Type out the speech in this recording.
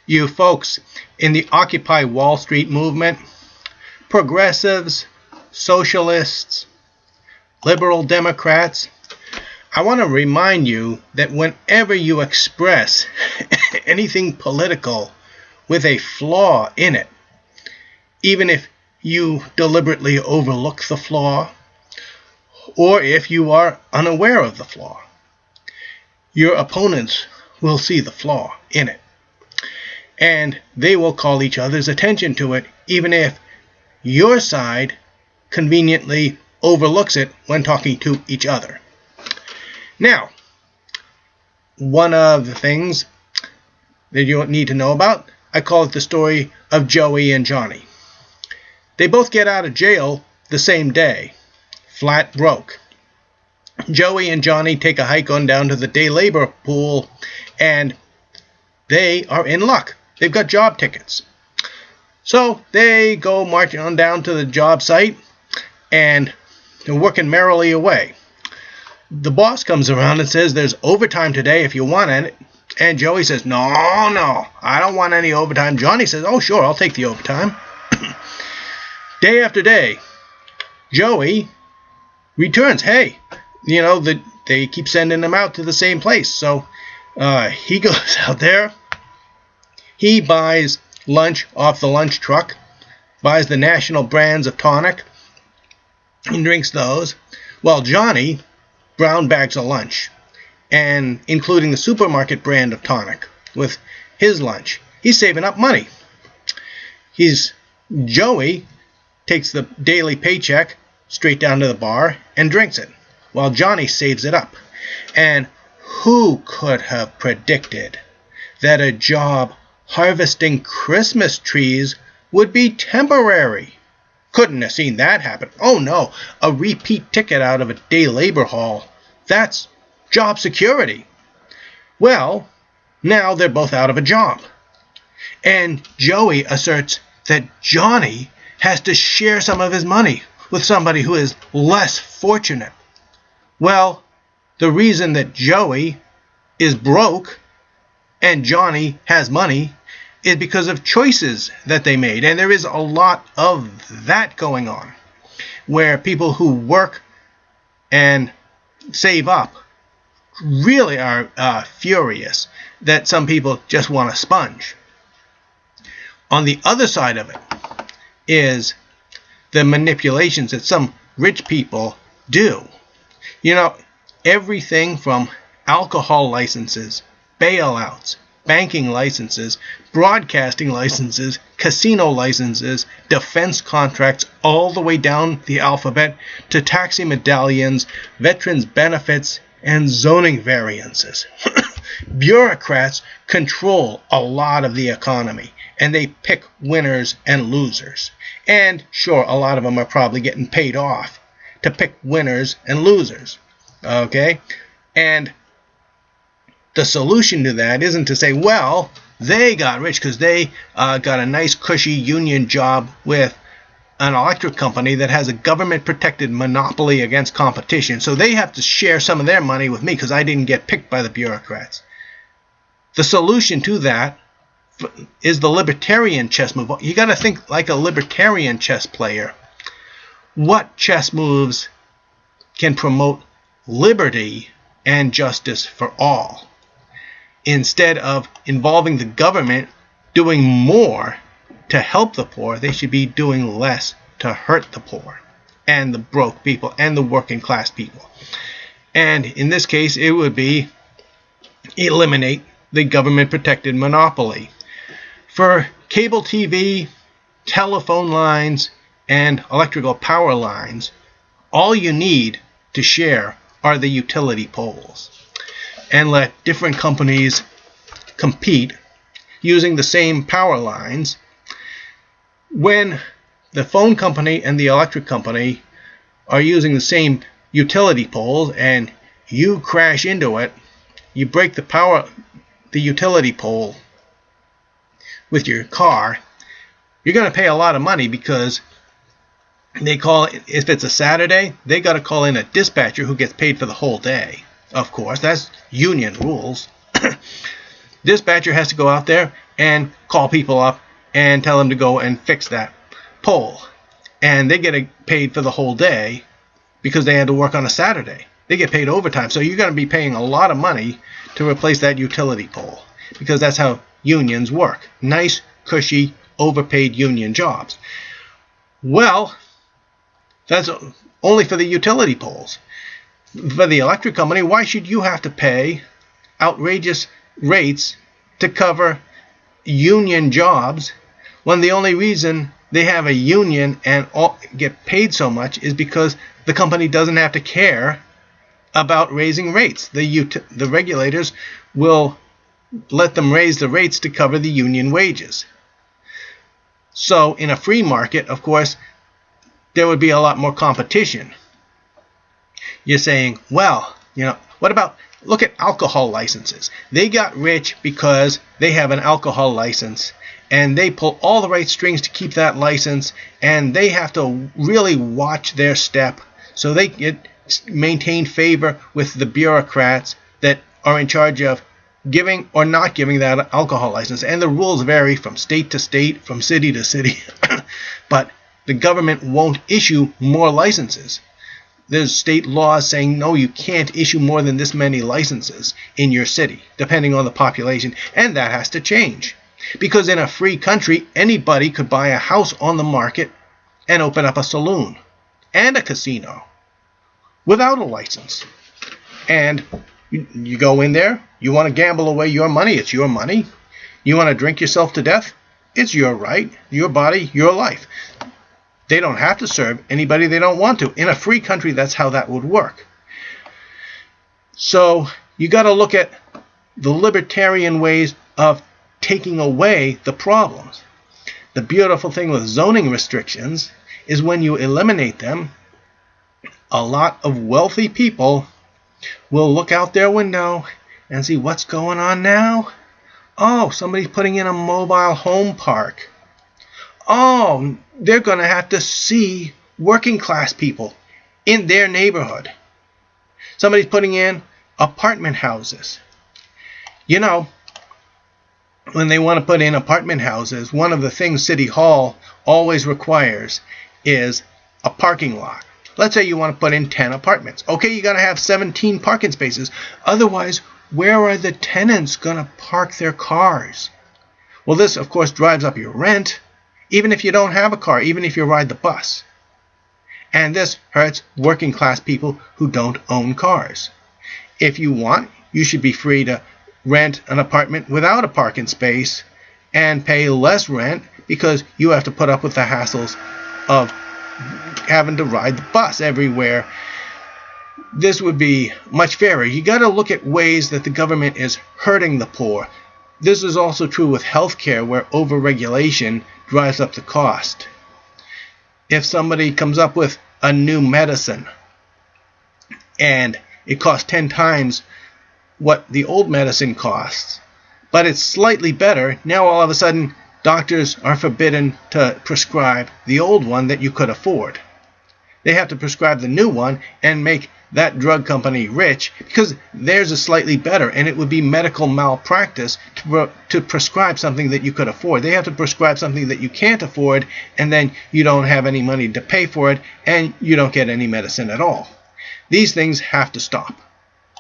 you folks in the Occupy Wall Street movement, progressives, socialists, liberal Democrats, I want to remind you that whenever you express anything political with a flaw in it, even if you deliberately overlook the flaw, or if you are unaware of the flaw, your opponents will see the flaw in it. And they will call each other's attention to it, even if your side conveniently overlooks it when talking to each other. Now, one of the things that you need to know about, I call it the story of Joey and Johnny. They both get out of jail the same day, flat broke. Joey and Johnny take a hike on down to the day labor pool, and they are in luck. They've got job tickets. So they go marching on down to the job site, and they're working merrily away. The boss comes around and says, there's overtime today if you want it. And Joey says, no, I don't want any overtime. Johnny says, oh, sure, I'll take the overtime. Day after day, Joey returns. Hey, they keep sending him out to the same place. So he goes out there. He buys lunch off the lunch truck, buys the national brands of tonic, and drinks those, while Johnny brown bags of lunch, and including the supermarket brand of tonic with his lunch. He's saving up money. Joey takes the daily paycheck straight down to the bar and drinks it, while Johnny saves it up. And who could have predicted that a job harvesting Christmas trees would be temporary? Couldn't have seen that happen. Oh no, a repeat ticket out of a day labor hall. That's job security. Well, now they're both out of a job. And Joey asserts that Johnny has to share some of his money with somebody who is less fortunate. Well, the reason that Joey is broke and Johnny has money is because of choices that they made. And there is a lot of that going on, where people who work and save up really are furious that some people just want to sponge. On the other side of it is the manipulations that some rich people do. Everything from alcohol licenses, bailouts, banking licenses, broadcasting licenses, casino licenses, defense contracts, all the way down the alphabet to taxi medallions, veterans benefits, and zoning variances. Bureaucrats control a lot of the economy, and they pick winners and losers. And sure, a lot of them are probably getting paid off to pick winners and losers. Okay? And the solution to that isn't to say, well, they got rich because they got a nice cushy union job with an electric company that has a government-protected monopoly against competition, so they have to share some of their money with me because I didn't get picked by the bureaucrats. The solution to that is the libertarian chess move. You got to think like a libertarian chess player. What chess moves can promote liberty and justice for all, instead of involving the government doing more to help the poor? They should be doing less to hurt the poor and the broke people and the working class people. And in this case, it would be eliminate the government protected monopoly. For cable TV, telephone lines, and electrical power lines, all you need to share are the utility poles, and let different companies compete using the same power lines. When the phone company and the electric company are using the same utility poles and you crash into it, you break the utility pole with your car, you're going to pay a lot of money, because if it's a Saturday, they got to call in a dispatcher who gets paid for the whole day. Of course, that's union rules. Dispatcher has to go out there and call people up and tell them to go and fix that pole. And they get paid for the whole day because they had to work on a Saturday. They get paid overtime. So you're going to be paying a lot of money to replace that utility pole, because that's how unions work. Nice, cushy, overpaid union jobs. Well, that's only for the utility poles. For the electric company, why should you have to pay outrageous rates to cover union jobs when the only reason they have a union and get paid so much is because the company doesn't have to care about raising rates? The regulators will let them raise the rates to cover the union wages. So in a free market, of course, there would be a lot more competition. You're saying, well, look at alcohol licenses. They got rich because they have an alcohol license, and they pull all the right strings to keep that license, and they have to really watch their step so they maintain favor with the bureaucrats that are in charge of giving or not giving that alcohol license. And the rules vary from state to state, from city to city. But the government won't issue more licenses. There's state laws saying, no, you can't issue more than this many licenses in your city, depending on the population. And that has to change. Because in a free country, anybody could buy a house on the market and open up a saloon and a casino without a license. And you go in there, you want to gamble away your money, it's your money. You want to drink yourself to death, it's your right, your body, your life. They don't have to serve anybody they don't want to. In a free country, that's how that would work. So you got to look at the libertarian ways of taking away the problems. The beautiful thing with zoning restrictions is when you eliminate them, a lot of wealthy people will look out their window and see what's going on now. Oh, somebody's putting in a mobile home park. Oh, they're going to have to see working class people in their neighborhood. Somebody's putting in apartment houses. When they want to put in apartment houses, one of the things City Hall always requires is a parking lot. Let's say you want to put in 10 apartments. Okay, you got to have 17 parking spaces. Otherwise, where are the tenants going to park their cars? Well, this, of course, drives up your rent, even if you don't have a car, even if you ride the bus. And this hurts working class people who don't own cars. If you want, you should be free to rent an apartment without a parking space and pay less rent because you have to put up with the hassles of having to ride the bus everywhere. This would be much fairer. You got to look at ways that the government is hurting the poor. This is also true with healthcare, where overregulation drives up the cost. If somebody comes up with a new medicine and it costs 10 times what the old medicine costs, but it's slightly better, now all of a sudden doctors are forbidden to prescribe the old one that you could afford. They have to prescribe the new one and make that drug company rich because theirs is slightly better, and it would be medical malpractice to prescribe something that you could afford. They have to prescribe something that you can't afford, and then you don't have any money to pay for it, and you don't get any medicine at all. These things have to stop.